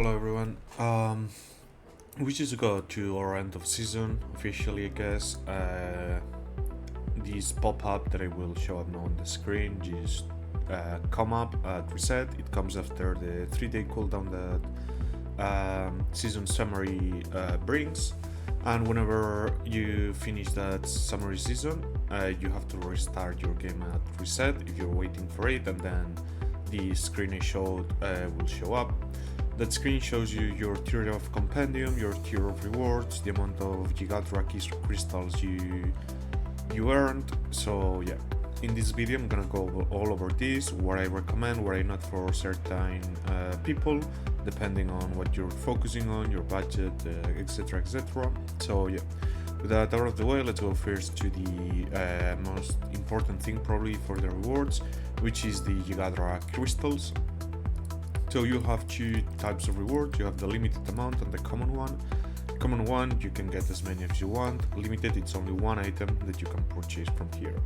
Hello everyone. We just got to our end of season officially, I guess. This pop-up that I will show up now on the screen just come up at reset. It comes after the 3-day cooldown that season summary brings, and whenever you finish that summary season, you have to restart your game at reset if you're waiting for it, and then the screen I showed will show up. That screen shows you your tier of Compendium, your tier of rewards, the amount of Yggadra crystals you earned. So yeah, in this video I'm gonna go all over this, what I recommend, what I not for certain people, depending on what you're focusing on, your budget, etc, etc. So yeah, with that out of the way, let's go first to the most important thing probably for the rewards, which is the Yggadra crystals. So you have two types of reward. You have the limited amount and the common one. Common one, you can get as many as you want. Limited, it's only one item that you can purchase from here.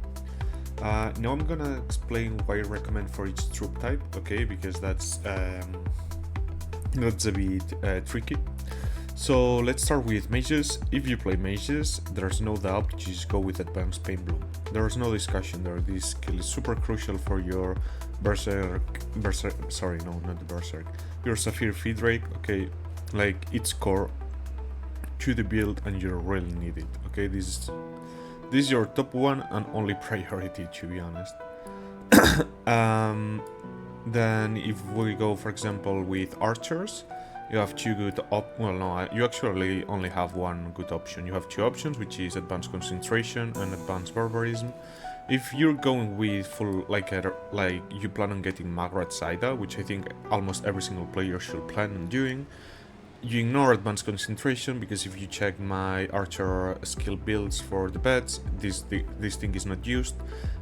Now I'm gonna explain why I recommend for each troop type, okay, because that's a bit tricky. So let's start with mages. If you play mages, there's no doubt to just go with Advanced Pain Bloom. There's no discussion there. This skill is super crucial for your sorry, no, not the Berserk. Your Sapphire Feed Drake, okay, like it's core to the build and you really need it, okay? This is your top one and only priority, to be honest. Then if we go, for example, with archers, you have two good you actually only have one good option. You have two options, which is Advanced Concentration and Advanced Barbarism. If you're going with full, like you plan on getting Magrat Saida, which I think almost every single player should plan on doing, you ignore Advanced Concentration, because if you check my archer skill builds for the pets, this thing is not used,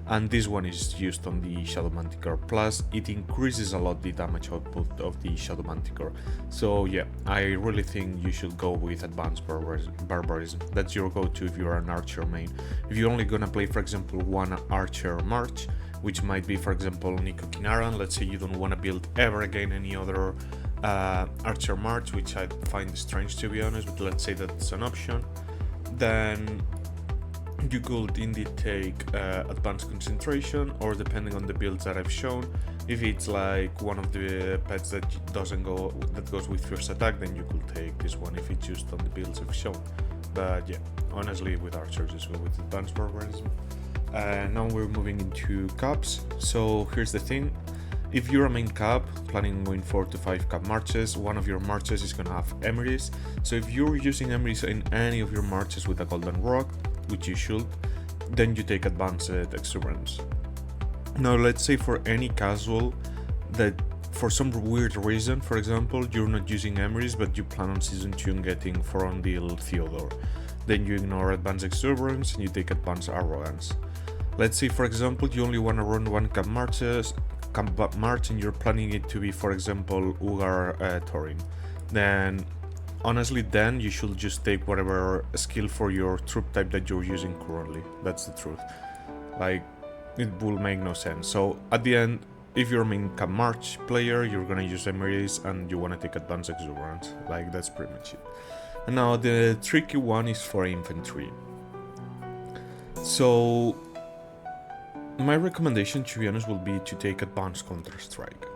and this one is used on the Shadow Manticore. Plus, it increases a lot the damage output of the Shadow Manticore. So yeah, I really think you should go with Advanced Barbarism. That's your go-to if you're an archer main. If you're only gonna play, for example, one archer march, which might be, for example, Nico Kinaran, let's say you don't want to build ever again any other archer march, which I find strange, to be honest, but let's say that's an option, then you could indeed take Advanced Concentration, or depending on the builds that I've shown, if it's like one of the pets that goes with first attack, then you could take this one if it's just on the builds I've shown. But yeah, honestly, with archers as well with Advanced Barbarism. Now we're moving into caps. So here's the thing. If you're a main cap, planning on going 4 to 5 cap marches, one of your marches is gonna have emeries. So if you're using emeries in any of your marches with a golden rock, which you should, then you take Advanced Exuberance. Now let's say for any casual that for some weird reason, for example, you're not using emeries but you plan on season 2 and getting Forondil Theodore, then you ignore Advanced Exuberance and you take Advanced Arrogance. Let's say, for example, you only want to run one cap march and you're planning it to be, for example, Ugar Thorin. Then, honestly, then you should just take whatever skill for your troop type that you're using currently. That's the truth. Like, it will make no sense. So, at the end, if you're a main cap march player, you're gonna use emeries and you want to take Advanced Exuberance. Like, that's pretty much it. And now, the tricky one is for infantry. So, my recommendation, to be honest, will be to take Advanced Counter-Strike.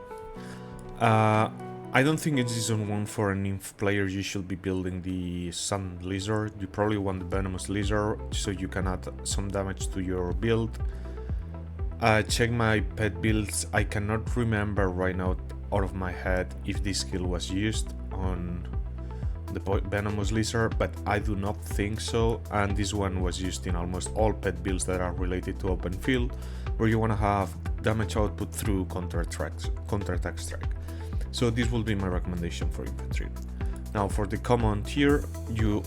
I don't think in Season 1 for an inf player you should be building the Sun Lizard. You probably want the Venomous Lizard so you can add some damage to your build. Check my pet builds. I cannot remember right now out of my head if this skill was used on the Venomous Lizard, but I do not think so, and this one was used in almost all pet builds that are related to open field, where you want to have damage output through counter-attack strike. So this will be my recommendation for infantry. Now for the common tier, you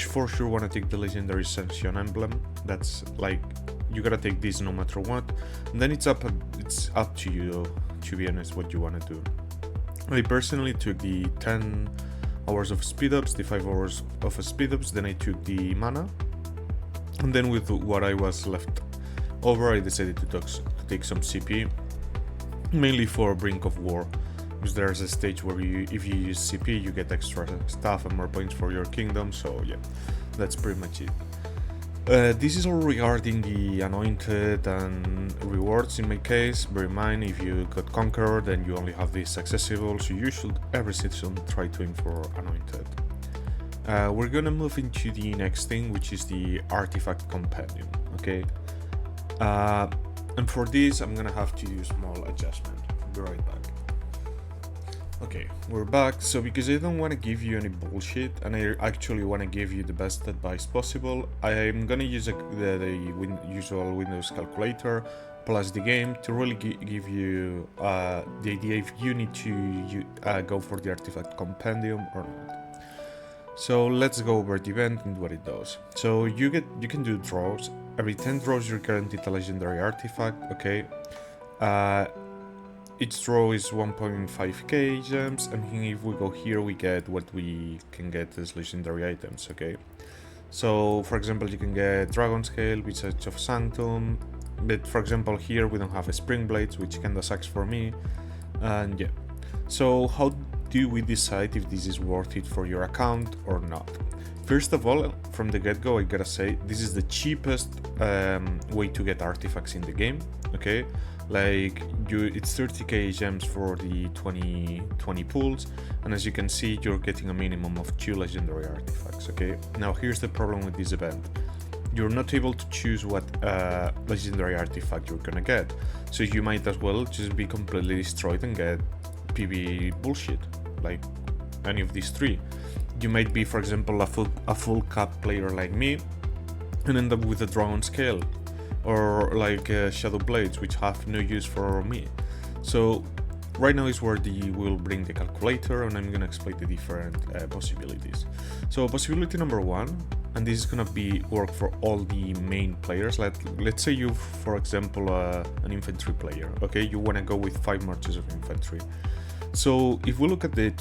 for sure want to take the Legendary Ascension Emblem. That's like, you gotta take this no matter what, and then it's up to you, to be honest, what you want to do. I personally took the 10 hours of speed ups, the 5 hours of speed ups, then I took the mana, and then with what I was left over I decided to take some CP, mainly for Brink of War. because there's a stage where if you use CP, you get extra stuff and more points for your kingdom. So yeah, that's pretty much it. This is all regarding the anointed and rewards in my case. Bear in mind, if you got conquered then you only have this accessible, so you should every season try to aim for anointed. We're gonna move into the next thing, which is the artifact compendium. Okay, and for this I'm gonna have to do a small adjustment. Be right back. Okay, we're back. So because I don't want to give you any bullshit and I actually want to give you the best advice possible, I'm gonna use the usual Windows calculator plus the game to really give you the idea if you need to go for the artifact compendium or not. So let's go over the event and what it does. So you can do draws. Every 10 draws you're guaranteed a legendary artifact. Okay. Each draw is 1.5k gems, and if we go here we get what we can get as legendary items. Okay, so for example you can get Dragon Scale, Visage of Sanctum, but for example here we don't have a Spring Blades, which kinda sucks for me. And yeah, so how do we decide if this is worth it for your account or not? First of all, from the get-go I gotta say this is the cheapest way to get artifacts in the game. Okay, like it's 30k gems for the 20 pools, and as you can see you're getting a minimum of 2 legendary artifacts. Okay, now here's the problem with this event. You're not able to choose what legendary artifact you're gonna get, so you might as well just be completely destroyed and get PB bullshit, like any of these 3. You might be, for example, a full cap player like me and end up with a Dragon Scale, or like Shadow Blades, which have no use for me. So right now is where we'll bring the calculator, and I'm gonna explain the different possibilities. So possibility number 1, and this is gonna work for all the main players. Let's say you, for example, an infantry player. Okay, you wanna go with 5 marches of infantry. So if we look at the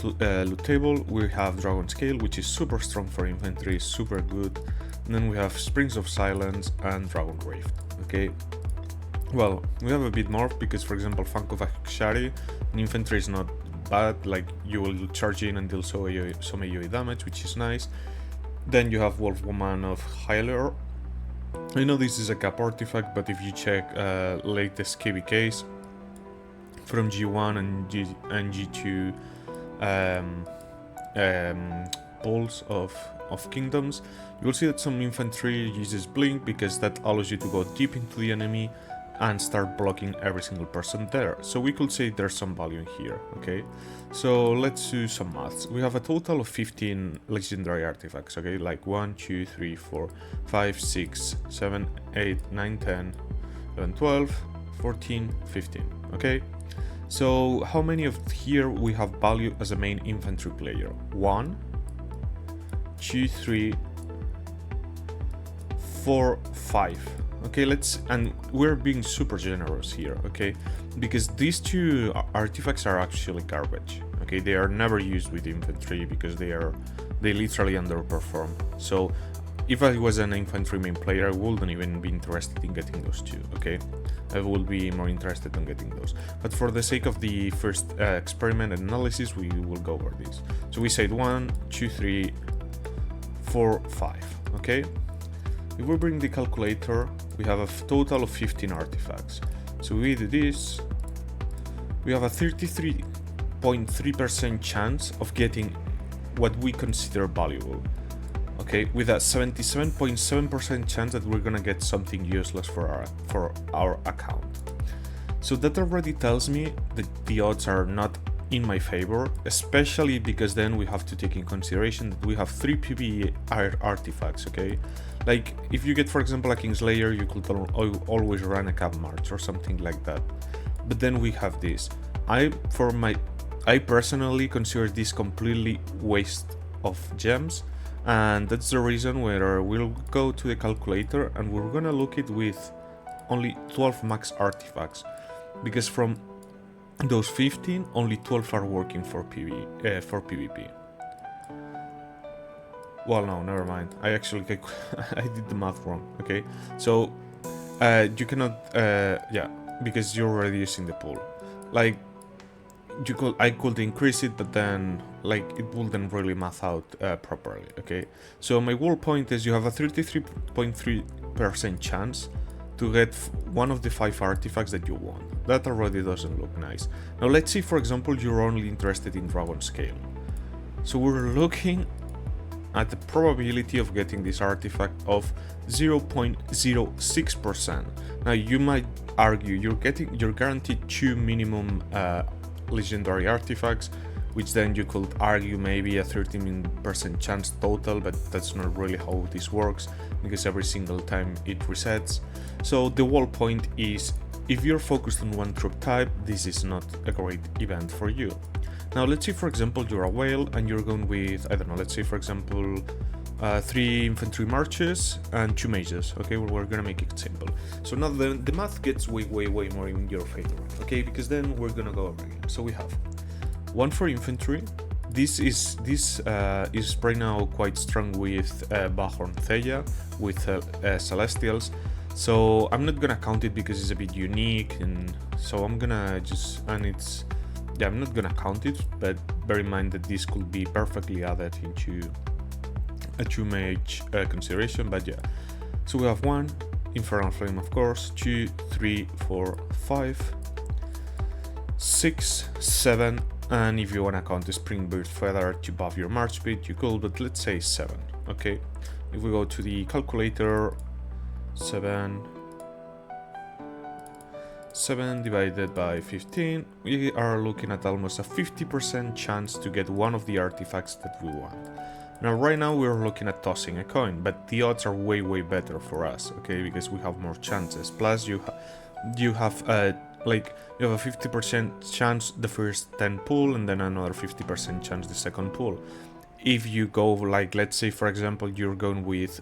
loot table, we have Dragon Scale, which is super strong for infantry, super good. And then we have Springs of Silence and Dragon Rift. Okay, well, we have a bit more because, for example, Funk of Akshari, an infantry is not bad, like you will charge in and deal some AoE damage, which is nice. Then you have Wolf Woman of Hyler. I know this is a cap artifact, but if you check latest KVKs from G1 and G2 pools of kingdoms, you will see that some infantry uses Blink because that allows you to go deep into the enemy and start blocking every single person there. So we could say there's some value here. Okay, so let's do some maths. We have a total of 15 legendary artifacts. Okay, like 1, 2, 3, 4, 5, 6, 7, 8, 9, 10, 11, 12, 14, 15. Okay, so how many of here we have value as a main infantry player? 1, 2, 3, 4, 5. Okay, and we're being super generous here. Okay, because these 2 artifacts are actually garbage. Okay, they are never used with infantry because they literally underperform. So if I was an infantry main player, I wouldn't even be interested in getting those 2. Okay, I would be more interested in getting those, but for the sake of the first experiment and analysis, we will go over this. So we said 1, 2, 3, 4, 5. Okay, if we bring the calculator, we have a total of 15 artifacts. So we do this, we have a 33.3% chance of getting what we consider valuable. Okay, with a 77.7% chance that we're gonna get something useless for our account. So that already tells me that the odds are not in my favor, especially because then we have to take in consideration that we have 3 PvE artifacts. Okay, like if you get, for example, a Kingslayer, you could always run a Cap March or something like that. But then we have this. I personally consider this completely waste of gems, and that's the reason where we'll go to the calculator and we're gonna look it with only 12 max artifacts, because from those 15, only 12 are working for PvP. Well, no, never mind. I actually I did the math wrong. Okay, so you cannot, yeah, because you're already using the pool. Like I could increase it, but then like it wouldn't really math out properly. Okay, so my whole point is you have a 33.3% chance to get one of the 5 artifacts that you want. That already doesn't look nice. Now let's see, for example, you're only interested in Dragon Scale. So we're looking at the probability of getting this artifact of 0.06%. Now you might argue you're guaranteed 2 minimum legendary artifacts, which then you could argue maybe a 13% chance total, but that's not really how this works, because every single time it resets. So the whole point is, if you're focused on one troop type, this is not a great event for you. Now let's say, for example, you're a whale and you're going with, I don't know, let's say for example 3 infantry marches and 2 mages. Okay, well, we're gonna make it simple. So now the math gets way more in your favor, okay, because then we're gonna go over again. So we have 1 for infantry. This is right now quite strong with Bahorn Theia, with Celestials. So I'm not gonna count it because it's a bit unique, and so I'm gonna just, and it's, yeah, I'm not gonna count it, but bear in mind that this could be perfectly added into a 2 mage consideration. But yeah, so we have 1 Infernal Flame, of course, 2, 3, 4, 5, 6, 7, and if you wanna count the Springbird Feather to buff your march speed, you could, but let's say 7. Okay, if we go to the calculator, 7 divided by 15, we are looking at almost a 50% chance to get one of the artifacts that we want. Now right now we're looking at tossing a coin, but the odds are way better for us, okay, because we have more chances. Plus you have a 50% chance the first 10 pull, and then another 50% chance the second pull. If you go, like, let's say for example you're going with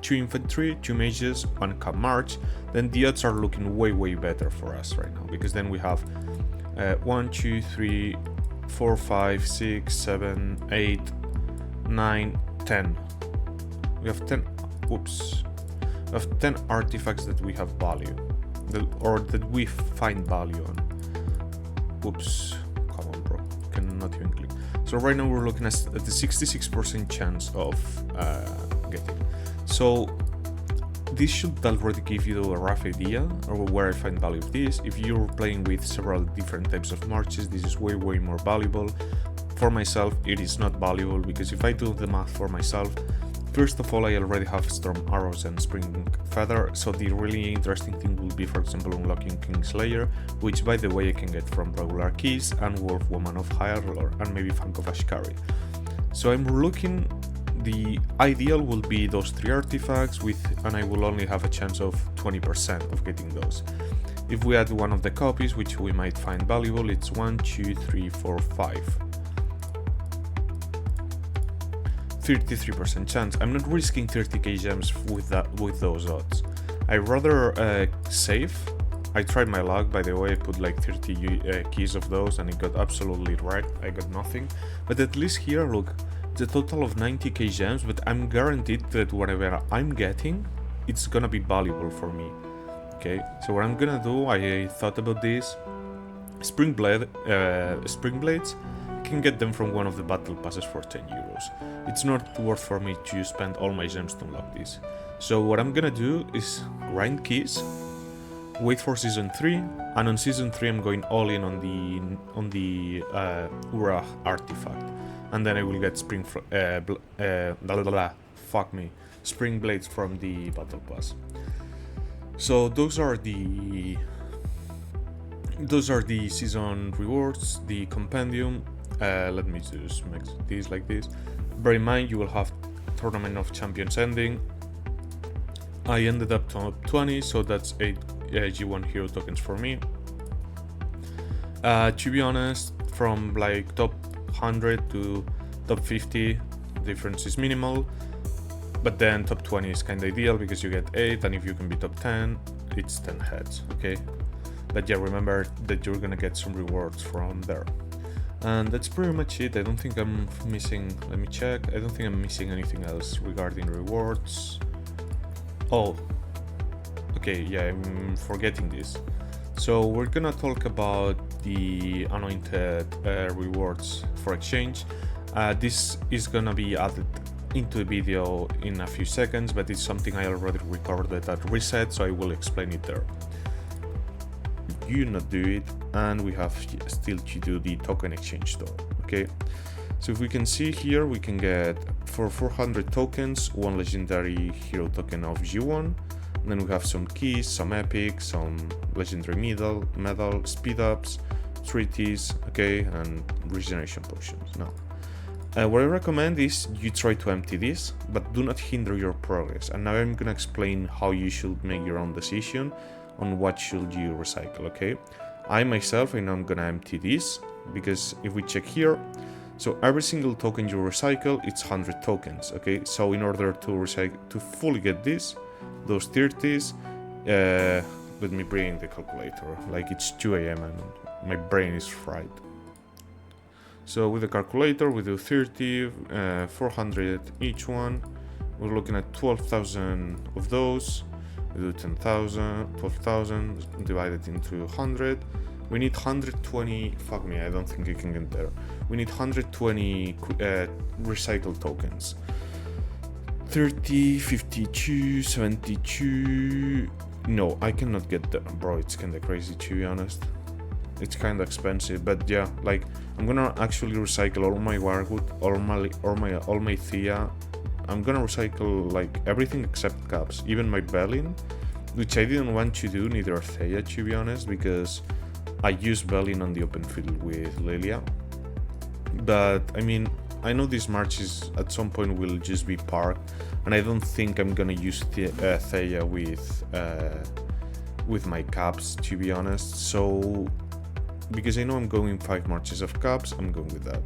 2 infantry, 2 mages, 1 camp march, then the odds are looking way better for us right now, because then we have 1, 2, 3, 4, 5, 6, 7, 8, 9, 10. We have 10. Whoops. We have 10 artifacts that we have value, or that we find value on. Whoops. Come on, bro. Cannot even click. So right now we're looking at the 66% chance of getting. So this should already give you a rough idea of where I find value of this. If you're playing with several different types of marches, this is way more valuable. For myself, it is not valuable, because if I do the math for myself, first of all, I already have Storm Arrows and Spring Feather, so the really interesting thing will be, for example, unlocking Kingslayer, which by the way I can get from regular keys, and Wolf Woman of Hyrule, and maybe Fang of Ashkari. So I'm looking, the ideal will be those 3 artifacts and I will only have a chance of 20% of getting those. If we add one of the copies, which we might find valuable, it's 1, 2, 3, 4, 5. 33% chance. I'm not risking 30k gems with those odds. I rather save. I tried my luck, by the way. I put like 30 keys of those and it got absolutely right. I got nothing, but at least here, look, it's a total of 90k gems, but I'm guaranteed that whatever I'm getting, it's gonna be valuable for me. Okay, so what I'm gonna do, I thought about this. Spring Blades, I can get them from one of the battle passes for 10 euros. It's not worth for me to spend all my gems to unlock this. So what I'm gonna do is grind keys, wait for season 3, and on season 3 I'm going all in on the Ura artifact, and then I will get Spring Blades from the battle pass. So those are the season rewards, the compendium. Let me just make these like this. Bear in mind, you will have Tournament of Champions ending. I ended up top 20, so that's 8 G1 hero tokens for me. To be honest, from like top 100 to top 50, difference is minimal, but then top 20 is kind of ideal because you get 8, and if you can be top 10, it's 10 heads, okay? But yeah, remember that you're gonna get some rewards from there. And that's pretty much it. I don't think I'm missing, let me check, I don't think I'm missing anything else regarding rewards. Oh, okay, yeah, I'm forgetting this. So we're gonna talk about the anointed rewards for exchange. This is gonna be added into the video in a few seconds, but it's something I already recorded at reset, so I will explain it there. You not do it, and we have still to do the token exchange though. Okay, so if we can see here, we can get for 400 tokens 1 legendary hero token of G1, and then we have some keys, some epics, some legendary medal, speed ups, treaties, okay, and regeneration potions. Now what I recommend is you try to empty this, but do not hinder your progress. And now I'm gonna explain how you should make your own decision on what should you recycle. Okay, I myself, I know I'm gonna empty this, because if we check here, so every single token you recycle, it's 100 tokens. Okay, so in order to recycle, to fully get this, those 30s, let me bring the calculator, like it's 2 AM and my brain is fried. So with the calculator, we do 30, 400 each one, we're looking at 12,000 of those. We do 10,000, 12,000 divided into 100. We need 120, fuck me, I don't think I can get there. We need 120 recycled tokens. 30, 52, 72. No, I cannot get there, bro. It's kinda crazy, to be honest. It's kinda expensive, but yeah, like I'm gonna actually recycle all my Wargood, all my Thea. I'm gonna recycle like everything except caps, even my Belin, which I didn't want to do, neither Thea, to be honest, because I used Belin on the open field with Lilia. But I mean, I know these marches at some point will just be parked, and I don't think I'm gonna use Thea with my caps, to be honest. So because I know I'm going 5 marches of caps, I'm going with that.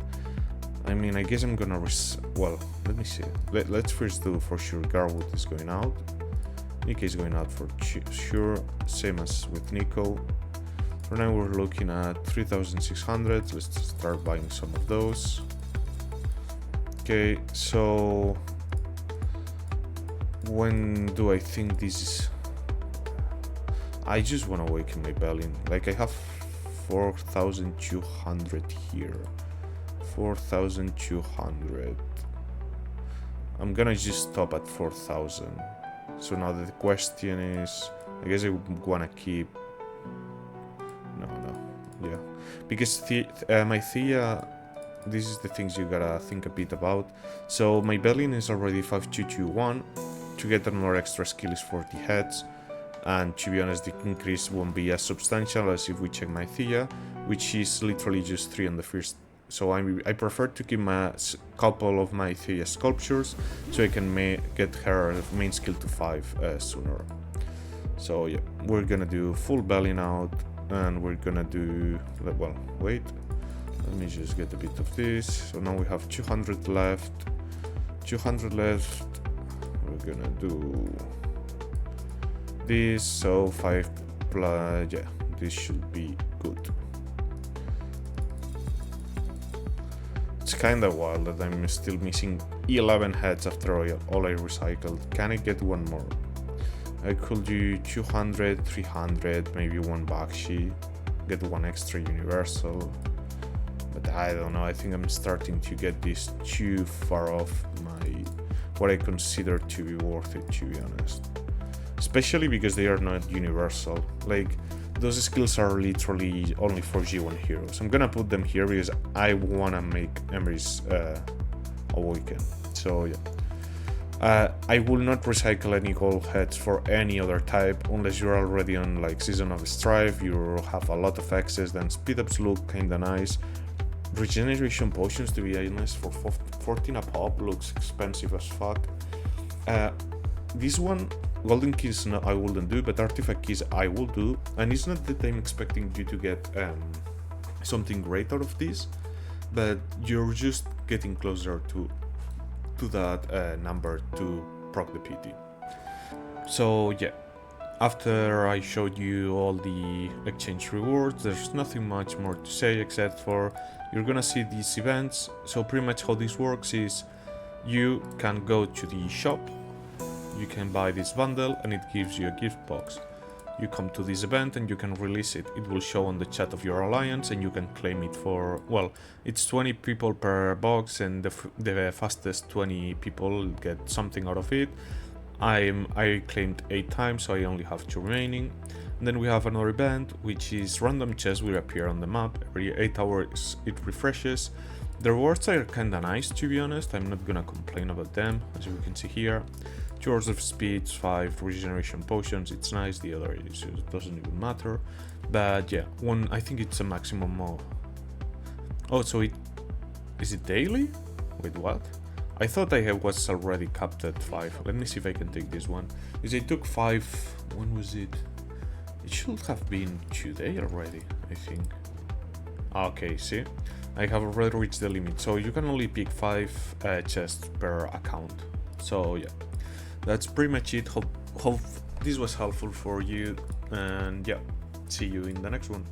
I mean, I guess I'm gonna well, let me see. Let's first do for sure Garwood is going out. Nico is going out for sure, same as with Nico. For now we're looking at 3,600. Let's start buying some of those. Okay, so when do I think this is... I just want to awaken my Belin. Like I have 4,200 here. 4,200. I'm gonna just stop at 4,000. So now the question is, I guess I wanna keep... No, yeah. Because my Thea, this is the things you gotta think a bit about. So my Belin is already 5221. To get more extra skill is 40 heads. And to be honest, the increase won't be as substantial as if we check my Thea, which is literally just 3 on the first. So I prefer to keep a couple of my Thea sculptures so I can get her main skill to 5 sooner. So yeah, we're gonna do full Belin out, and we're gonna do, well, wait, let me just get a bit of this. So now we have 200 left. 200 left. We're gonna do this, so 5 plus, yeah, this should be good. It's kinda wild that I'm still missing 11 heads after all I recycled. Can I get one more? I could do 200, 300, maybe 1 Bakshi, get 1 extra universal. But I don't know, I think I'm starting to get this too far off what I consider to be worth it, to be honest. Especially because they are not universal. Like, those skills are literally only for G1 heroes. I'm gonna put them here because I wanna make Emery's awaken. So yeah. I will not recycle any gold heads for any other type unless you're already on like Season of Strife, you have a lot of access, then speed ups look kinda nice. Regeneration potions, to be honest, for 14 a pop looks expensive as fuck. This one, golden keys, no, I wouldn't do, but artifact keys I will do. And it's not that I'm expecting you to get something great out of this, but you're just getting closer to that number to proc the PT. So yeah, after I showed you all the exchange rewards, there's nothing much more to say except for you're gonna see these events. So pretty much how this works is you can go to the shop, you can buy this bundle and it gives you a gift box. you come to this event and you can release it. It will show on the chat of your alliance and you can claim it for, well, it's 20 people per box, and the fastest 20 people get something out of it. I claimed 8 times, so I only have 2 remaining. And then we have another event, which is random chests will appear on the map. Every 8 hours it refreshes. The rewards are kinda nice, to be honest. I'm not gonna complain about them, as you can see here. 2 hours of speed, 5 regeneration potions, it's nice. The other is, it doesn't even matter. But yeah, I think it's a maximum of... Oh, so is it daily? Wait, what? I thought I was already capped at 5. Let me see if I can take this one. Because I took 5... When was it? It should have been today already, I think. Okay, see? I have already reached the limit, so you can only pick 5 chests per account. So yeah, that's pretty much it. Hope this was helpful for you, and yeah, see you in the next one.